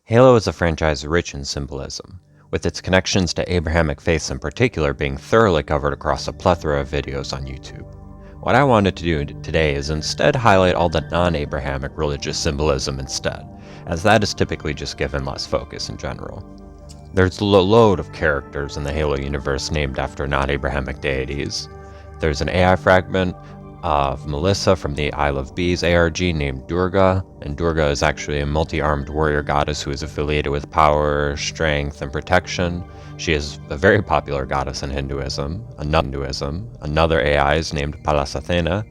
Halo is a franchise rich in symbolism, with its connections to Abrahamic faiths in particular being thoroughly covered across a plethora of videos on YouTube. What I wanted to do today is instead highlight all the non-Abrahamic religious symbolism instead, as that is typically just given less focus in general. There's a load of characters in the Halo universe named after non-Abrahamic deities. There's an AI fragment of Melissa from the Isle of Bees ARG named Durga, and Durga is actually a multi-armed warrior goddess who is affiliated with power, strength, and protection. She is a very popular goddess in Hinduism. Another AI is named Pallas Athena,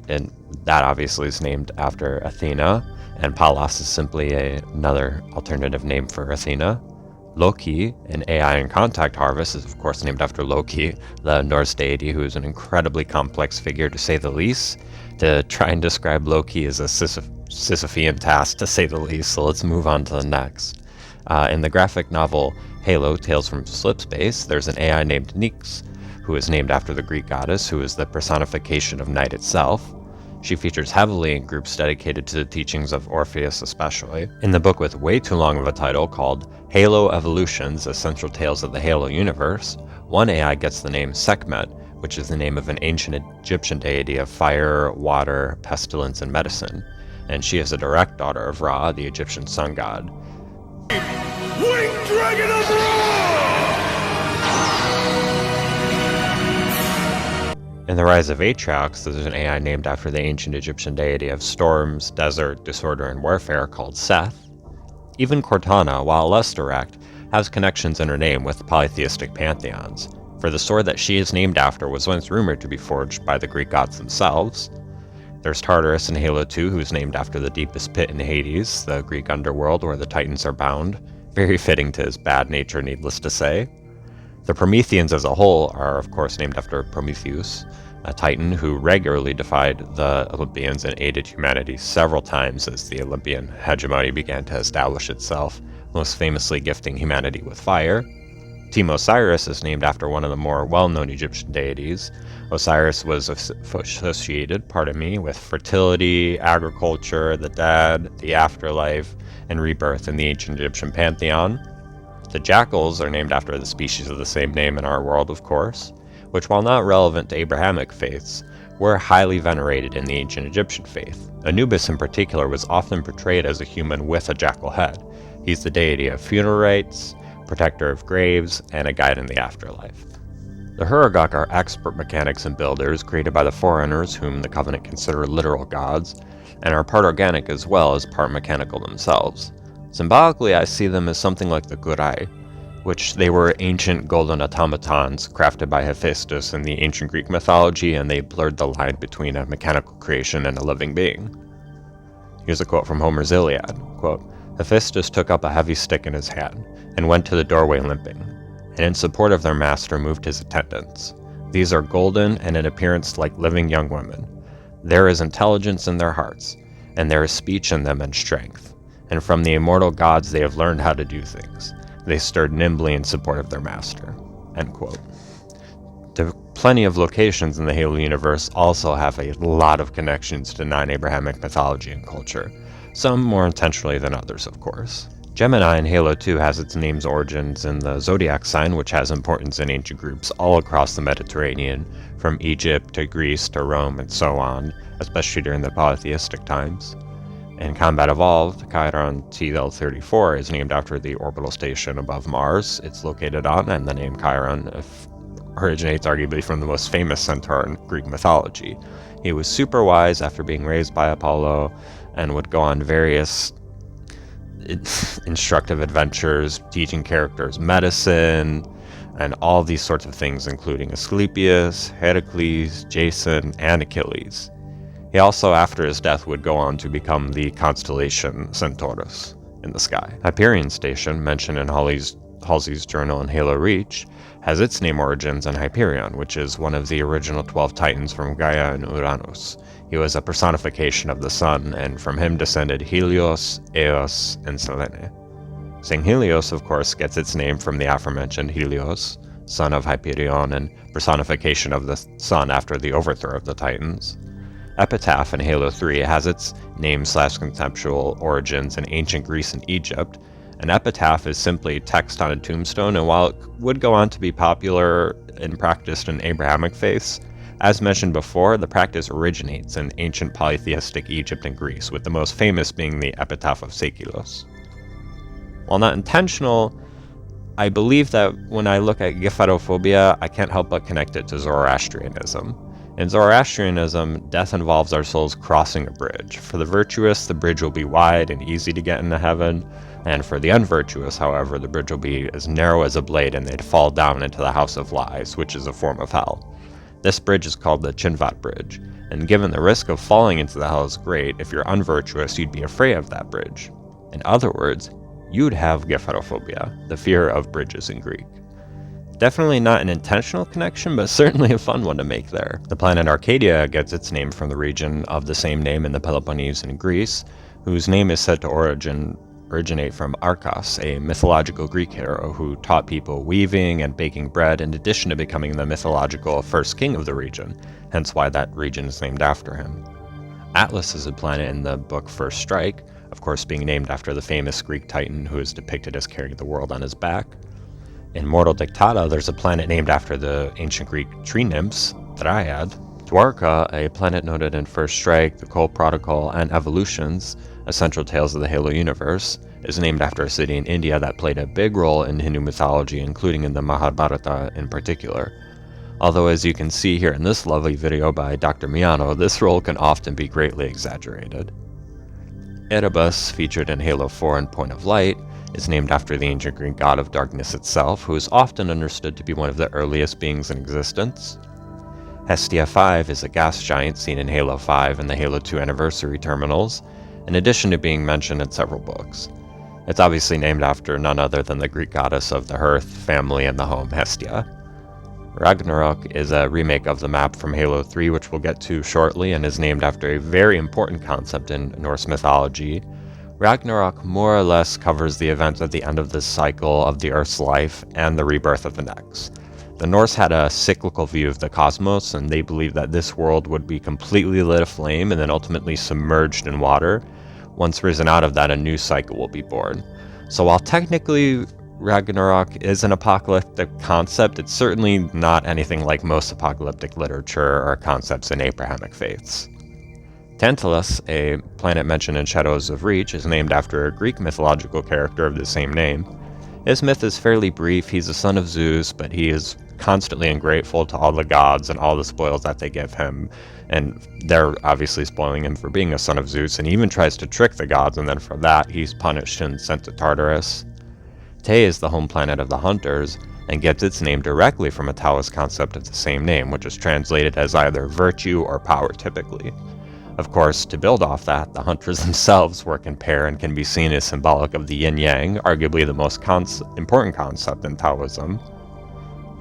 and that obviously is named after Athena, and Pallas is simply another alternative name for Athena. Loki, an AI in Contact Harvest, is of course named after Loki, the Norse deity who is an incredibly complex figure to say the least. To try and describe Loki is a Sisyphean task to say the least, so let's move on to the next. In the graphic novel Halo Tales from Slipspace, there's an AI named Nyx, who is named after the Greek goddess who is the personification of night itself. She features heavily in groups dedicated to the teachings of Orpheus especially. In the book with way too long of a title called Halo Evolutions, Essential Tales of the Halo Universe, one AI gets the name Sekhmet, which is the name of an ancient Egyptian deity of fire, water, pestilence, and medicine, and she is a direct daughter of Ra, the Egyptian sun god. Winged Dragon of Ra! In the Rise of Atriox, there's an AI named after the ancient Egyptian deity of storms, desert, disorder, and warfare called Seth. Even Cortana, while less direct, has connections in her name with polytheistic pantheons, for the sword that she is named after was once rumored to be forged by the Greek gods themselves. There's Tartarus in Halo 2, who's named after the deepest pit in Hades, the Greek underworld where the Titans are bound, very fitting to his bad nature, needless to say. The Prometheans as a whole are of course named after Prometheus, a Titan who regularly defied the Olympians and aided humanity several times as the Olympian hegemony began to establish itself, most famously gifting humanity with fire. Team Osiris is named after one of the more well-known Egyptian deities. Osiris was associated, with fertility, agriculture, the dead, the afterlife, and rebirth in the ancient Egyptian pantheon. The jackals are named after the species of the same name in our world, of course, which, while not relevant to Abrahamic faiths, were highly venerated in the ancient Egyptian faith. Anubis in particular was often portrayed as a human with a jackal head. He's the deity of funeral rites, protector of graves, and a guide in the afterlife. The Hurugok are expert mechanics and builders created by the Forerunners, whom the Covenant consider literal gods, and are part organic as well as part mechanical themselves. Symbolically, I see them as something like the Gurai, which they were ancient golden automatons crafted by Hephaestus in the ancient Greek mythology, and they blurred the line between a mechanical creation and a living being. Here's a quote from Homer's Iliad, quote, "Hephaestus took up a heavy stick in his hand, and went to the doorway limping, and in support of their master moved his attendants. These are golden and in appearance like living young women. There is intelligence in their hearts, and there is speech in them and strength. And from the immortal gods they have learned how to do things. They stirred nimbly in support of their master." End quote. The plenty of locations in the Halo universe also have a lot of connections to non-Abrahamic mythology and culture, some more intentionally than others, of course. Gemini in Halo 2 has its name's origins in the zodiac sign, which has importance in ancient groups all across the Mediterranean, from Egypt to Greece to Rome and so on, especially during the polytheistic times. In Combat Evolved, Chiron TL-34 is named after the orbital station above Mars it's located on, and the name Chiron originates arguably from the most famous centaur in Greek mythology. He was super wise after being raised by Apollo, and would go on various instructive adventures, teaching characters medicine, and all these sorts of things, including Asclepius, Heracles, Jason, and Achilles. He also, after his death, would go on to become the constellation Centaurus in the sky. Hyperion Station, mentioned in Halsey's journal in Halo Reach, has its name origins in Hyperion, which is one of the original 12 Titans from Gaia and Uranus. He was a personification of the sun, and from him descended Helios, Eos, and Selene. St. Helios, of course, gets its name from the aforementioned Helios, son of Hyperion and personification of the sun after the overthrow of the Titans. Epitaph in Halo 3 has its name/conceptual origins in ancient Greece and Egypt, An epitaph is simply text on a tombstone, and while it would go on to be popular and practiced in Abrahamic faiths, as mentioned before, the practice originates in ancient polytheistic Egypt and Greece, with the most famous being the epitaph of Seikilos. While not intentional, I believe that when I look at gepharophobia, I can't help but connect it to Zoroastrianism. In Zoroastrianism, death involves our souls crossing a bridge. For the virtuous, the bridge will be wide and easy to get into heaven, and for the unvirtuous, however, the bridge will be as narrow as a blade and they'd fall down into the house of lies, which is a form of hell. This bridge is called the Chinvat Bridge, and given the risk of falling into the hell is great, if you're unvirtuous, you'd be afraid of that bridge. In other words, you'd have gepharophobia, the fear of bridges in Greek. Definitely not an intentional connection, but certainly a fun one to make there. The planet Arcadia gets its name from the region of the same name in the Peloponnese in Greece, whose name is said to originate from Arcas, a mythological Greek hero who taught people weaving and baking bread in addition to becoming the mythological first king of the region, hence why that region is named after him. Atlas is a planet in the book First Strike, of course being named after the famous Greek titan who is depicted as carrying the world on his back. In Mortal Dictata, there's a planet named after the ancient Greek tree nymphs, Dryad. Dwarka, a planet noted in First Strike, the Cole Protocol, and Evolutions, Essential Tales of the Halo universe, is named after a city in India that played a big role in Hindu mythology, including in the Mahabharata in particular. Although, as you can see here in this lovely video by Dr. Miano, this role can often be greatly exaggerated. Erebus, featured in Halo 4 and Point of Light, is named after the ancient Greek god of darkness itself, who is often understood to be one of the earliest beings in existence. Hestia 5 is a gas giant seen in Halo 5 and the Halo 2 anniversary terminals, in addition to being mentioned in several books. It's obviously named after none other than the Greek goddess of the hearth, family, and the home, Hestia. Ragnarok is a remake of the map from Halo 3, which we'll get to shortly, and is named after a very important concept in Norse mythology. Ragnarok more or less covers the events at the end of this cycle of the Earth's life and the rebirth of the next. The Norse had a cyclical view of the cosmos, and they believed that this world would be completely lit aflame and then ultimately submerged in water. Once risen out of that, a new cycle will be born. So while technically Ragnarok is an apocalyptic concept, it's certainly not anything like most apocalyptic literature or concepts in Abrahamic faiths. Tantalus, a planet mentioned in Shadows of Reach, is named after a Greek mythological character of the same name. His myth is fairly brief. He's a son of Zeus, but he is constantly ungrateful to all the gods and all the spoils that they give him, and they're obviously spoiling him for being a son of Zeus, and he even tries to trick the gods, and then for that he's punished and sent to Tartarus. Te is the home planet of the Hunters, and gets its name directly from a Taoist concept of the same name, which is translated as either virtue or power typically. Of course, to build off that, the hunters themselves work in pair and can be seen as symbolic of the yin-yang, arguably the most important concept in Taoism.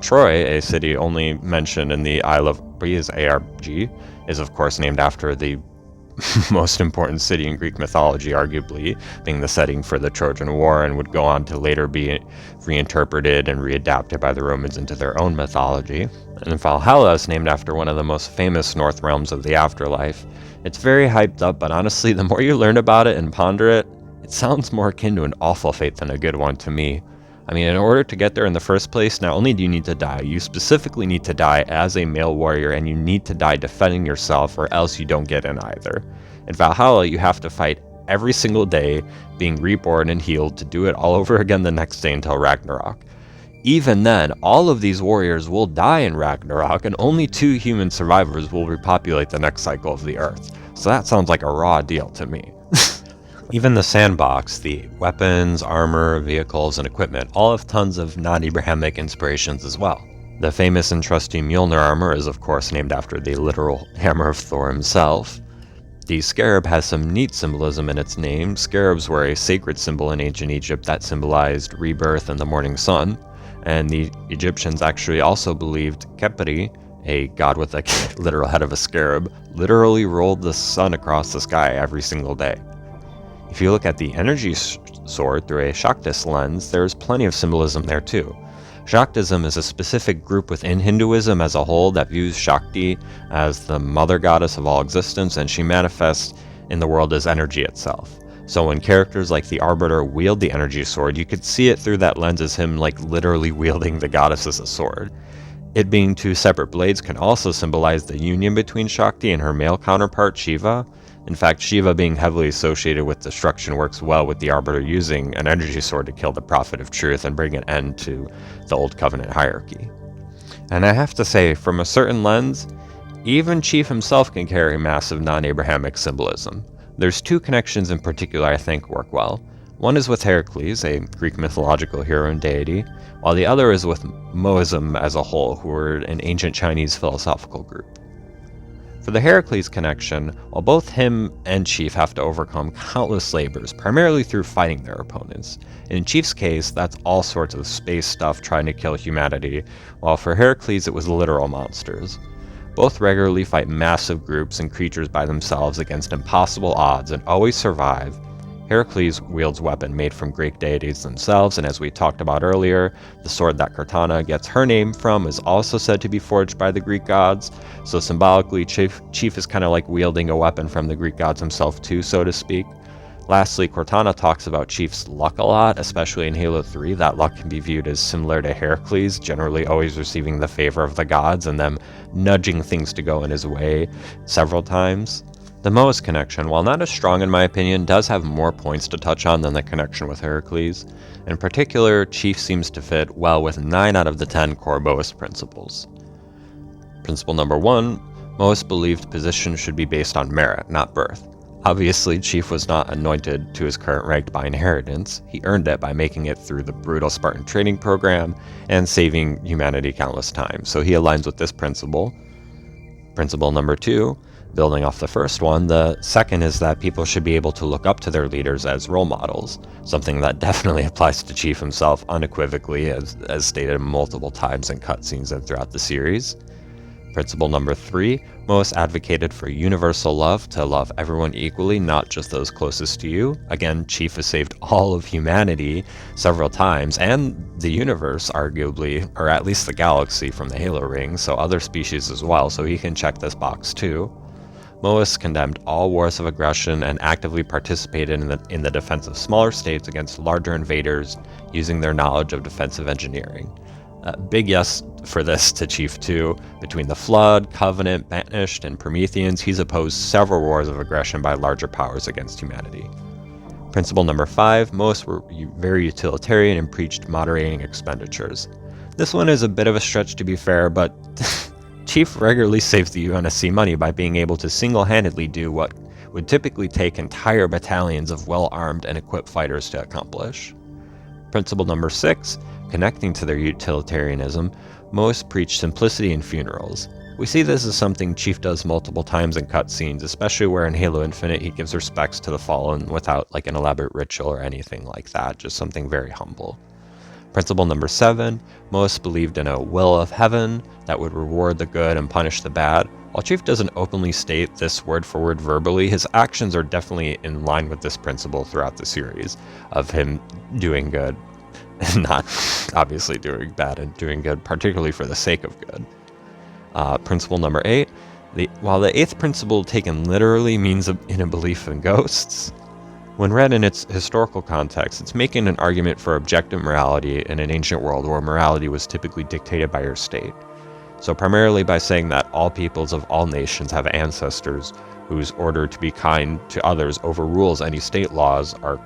Troy, a city only mentioned in the Isle of Breeze ARG, is of course named after the most important city in Greek mythology, arguably, being the setting for the Trojan War, and would go on to later be reinterpreted and readapted by the Romans into their own mythology. And Valhalla is named after one of the most famous North realms of the afterlife. It's very hyped up, but honestly, the more you learn about it and ponder it, it sounds more akin to an awful fate than a good one to me. I mean, in order to get there in the first place, not only do you need to die, you specifically need to die as a male warrior, and you need to die defending yourself, or else you don't get in either. In Valhalla, you have to fight every single day, being reborn and healed, to do it all over again the next day until Ragnarok. Even then, all of these warriors will die in Ragnarok, and only 2 human survivors will repopulate the next cycle of the Earth. So that sounds like a raw deal to me. Even the sandbox, the weapons, armor, vehicles, and equipment all have tons of non-Abrahamic inspirations as well. The famous and trusty Mjolnir armor is of course named after the literal hammer of Thor himself. The scarab has some neat symbolism in its name. Scarabs were a sacred symbol in ancient Egypt that symbolized rebirth and the morning sun, and the Egyptians actually also believed Khepri, a god with a literal head of a scarab, literally rolled the sun across the sky every single day. If you look at the energy sword through a Shaktist lens, there's plenty of symbolism there too. Shaktism is a specific group within Hinduism as a whole that views Shakti as the mother goddess of all existence, and she manifests in the world as energy itself. So when characters like the Arbiter wield the energy sword, you could see it through that lens as him like literally wielding the goddess as a sword. It being two separate blades can also symbolize the union between Shakti and her male counterpart Shiva. In fact, Shiva being heavily associated with destruction works well with the Arbiter using an energy sword to kill the Prophet of Truth and bring an end to the Old Covenant hierarchy. And I have to say, from a certain lens, even Chief himself can carry massive non-Abrahamic symbolism. There's two connections in particular I think work well. One is with Heracles, a Greek mythological hero and deity, while the other is with Moism as a whole, who were an ancient Chinese philosophical group. For the Heracles connection, while both him and Chief have to overcome countless labors, primarily through fighting their opponents. In Chief's case, that's all sorts of space stuff trying to kill humanity, while for Heracles it was literal monsters. Both regularly fight massive groups and creatures by themselves against impossible odds and always survive. Heracles wields a weapon made from Greek deities themselves, and as we talked about earlier, the sword that Cortana gets her name from is also said to be forged by the Greek gods, so symbolically Chief is kind of like wielding a weapon from the Greek gods himself too, so to speak. Lastly, Cortana talks about Chief's luck a lot, especially in Halo 3. That luck can be viewed as similar to Heracles, generally always receiving the favor of the gods and them nudging things to go in his way several times. The Moas connection, while not as strong in my opinion, does have more points to touch on than the connection with Heracles. In particular, Chief seems to fit well with 9 out of the 10 core Moas principles. Principle number 1, Moas believed position should be based on merit, not birth. Obviously, Chief was not anointed to his current rank by inheritance. He earned it by making it through the brutal Spartan training program and saving humanity countless times, so he aligns with this principle. Principle number 2, building off the first one, the second is that people should be able to look up to their leaders as role models, something that definitely applies to Chief himself unequivocally, as stated multiple times in cutscenes and throughout the series. Principle number 3, Moas advocated for universal love, to love everyone equally, not just those closest to you. Again, Chief has saved all of humanity several times, and the universe, arguably, or at least the galaxy from the Halo ring, so other species as well, so he can check this box too. Moas condemned all wars of aggression and actively participated in the defense of smaller states against larger invaders using their knowledge of defensive engineering. Big yes for this to Chief too. Between the Flood, Covenant, Banished, and Prometheans, he's opposed several wars of aggression by larger powers against humanity. Principle number 5, Moas were very utilitarian and preached moderating expenditures. This one is a bit of a stretch to be fair, but Chief regularly saves the UNSC money by being able to single-handedly do what would typically take entire battalions of well-armed and equipped fighters to accomplish. Principle number 6, connecting to their utilitarianism, Moas preached simplicity in funerals. We see this as something Chief does multiple times in cutscenes, especially where in Halo Infinite he gives respects to the fallen without like an elaborate ritual or anything like that, just something very humble. Principle number 7, Moas believed in a will of heaven that would reward the good and punish the bad. While Chief doesn't openly state this word for word verbally, his actions are definitely in line with this principle throughout the series of him doing good and not obviously doing bad and doing good, particularly for the sake of good. Principle number 8, while the 8th principle taken literally means in a belief in ghosts, when read in its historical context, it's making an argument for objective morality in an ancient world where morality was typically dictated by your state. So primarily by saying that all peoples of all nations have ancestors whose order to be kind to others overrules any state laws or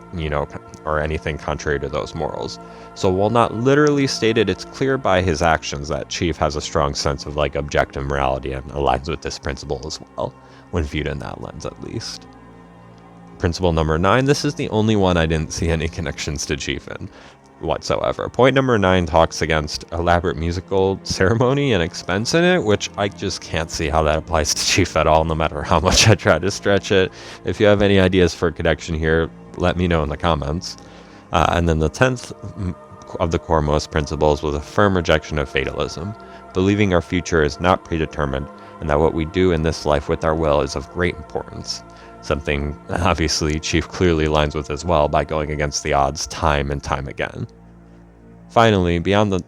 anything contrary to those morals. So while not literally stated, it's clear by his actions that Chief has a strong sense of like objective morality and aligns with this principle as well, when viewed in that lens at least. Principle number 9, this is the only one I didn't see any connections to Chief in whatsoever. Point number 9 talks against elaborate musical ceremony and expense in it, which I just can't see how that applies to Chief at all, no matter how much I try to stretch it. If you have any ideas for a connection here, let me know in the comments. And then the 10th of the core Moas principles was a firm rejection of fatalism, believing our future is not predetermined and that what we do in this life with our will is of great importance. Something obviously Chief clearly aligns with as well by going against the odds time and time again. Finally, beyond the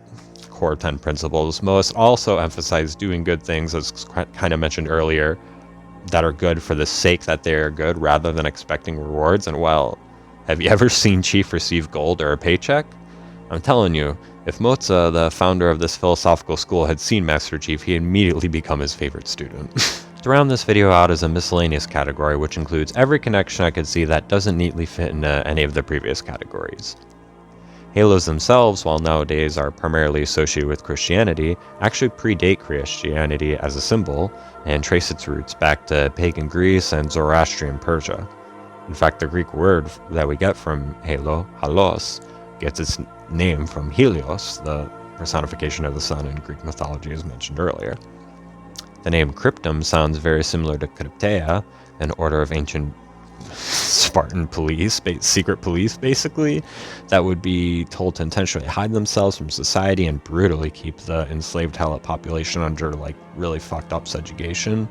core 10 principles, Moas also emphasized doing good things, as kind of mentioned earlier, that are good for the sake that they are good rather than expecting rewards. And while Have you ever seen Chief receive gold or a paycheck? I'm telling you, if Moza, the founder of this philosophical school, had seen Master Chief, he'd immediately become his favorite student. To round this video out is a miscellaneous category, which includes every connection I could see that doesn't neatly fit into any of the previous categories. Halos themselves, while nowadays are primarily associated with Christianity, actually predate Christianity as a symbol and trace its roots back to pagan Greece and Zoroastrian Persia. In fact, the Greek word that we get from halo, halos, gets its name from Helios, the personification of the sun in Greek mythology as mentioned earlier. The name Cryptum sounds very similar to Crypteia, an order of ancient Spartan police, secret police basically, that would be told to intentionally hide themselves from society and brutally keep the enslaved Helot population under like really fucked up subjugation.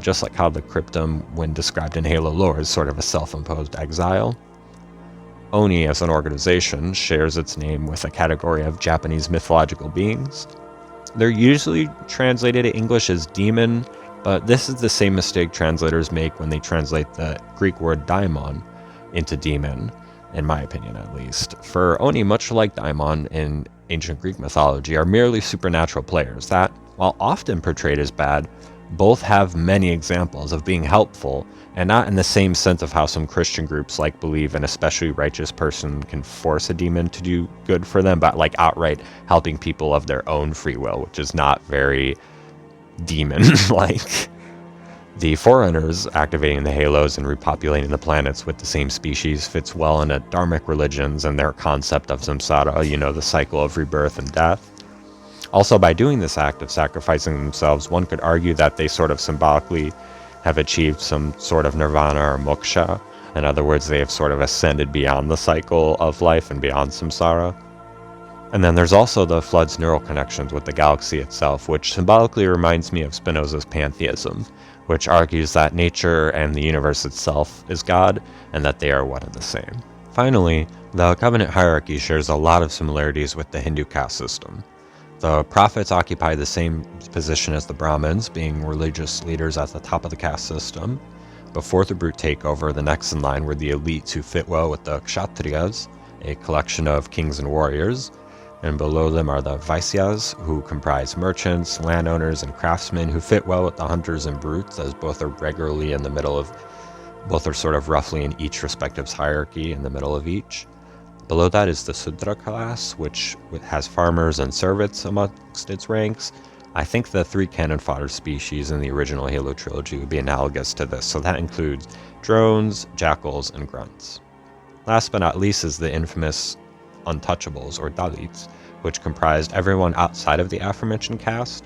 Just like how the Cryptum, when described in Halo lore, is sort of a self-imposed exile. Oni, as an organization, shares its name with a category of Japanese mythological beings. They're usually translated to English as demon, but this is the same mistake translators make when they translate the Greek word daimon into demon, in my opinion at least. For Oni, much like daimon in ancient Greek mythology, are merely supernatural players that, while often portrayed as bad, both have many examples of being helpful, and not in the same sense of how some Christian groups like believe an especially righteous person can force a demon to do good for them, but like outright helping people of their own free will, which is not very demon-like. The Forerunners activating the halos and repopulating the planets with the same species fits well into Dharmic religions and their concept of samsara, the cycle of rebirth and death. Also, by doing this act of sacrificing themselves, one could argue that they sort of symbolically have achieved some sort of nirvana or moksha. In other words, they have sort of ascended beyond the cycle of life and beyond samsara. And then there's also the Flood's neural connections with the galaxy itself, which symbolically reminds me of Spinoza's pantheism, which argues that nature and the universe itself is God, and that they are one and the same. Finally, the covenant hierarchy shares a lot of similarities with the Hindu caste system. The prophets occupy the same position as the Brahmins, being religious leaders at the top of the caste system. Before the brute takeover, the next in line were the elites who fit well with the Kshatriyas, a collection of kings and warriors, and below them are the Vaisyas, who comprise merchants, landowners, and craftsmen who fit well with the hunters and brutes, as both are regularly in the middle of, both are sort of roughly in each respective hierarchy in the middle of each. Below that is the Sudra class, which has farmers and servants amongst its ranks. I think the 3 cannon fodder species in the original Halo trilogy would be analogous to this, so that includes drones, jackals, and grunts. Last but not least is the infamous untouchables, or Dalits, which comprised everyone outside of the aforementioned caste.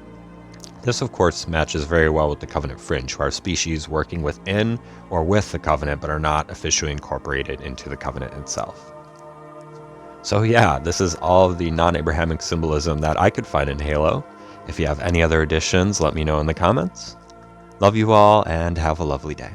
This, of course, matches very well with the Covenant Fringe, who are species working within or with the Covenant but are not officially incorporated into the Covenant itself. So yeah, this is all of the non-Abrahamic symbolism that I could find in Halo. If you have any other additions, let me know in the comments. Love you all, and have a lovely day.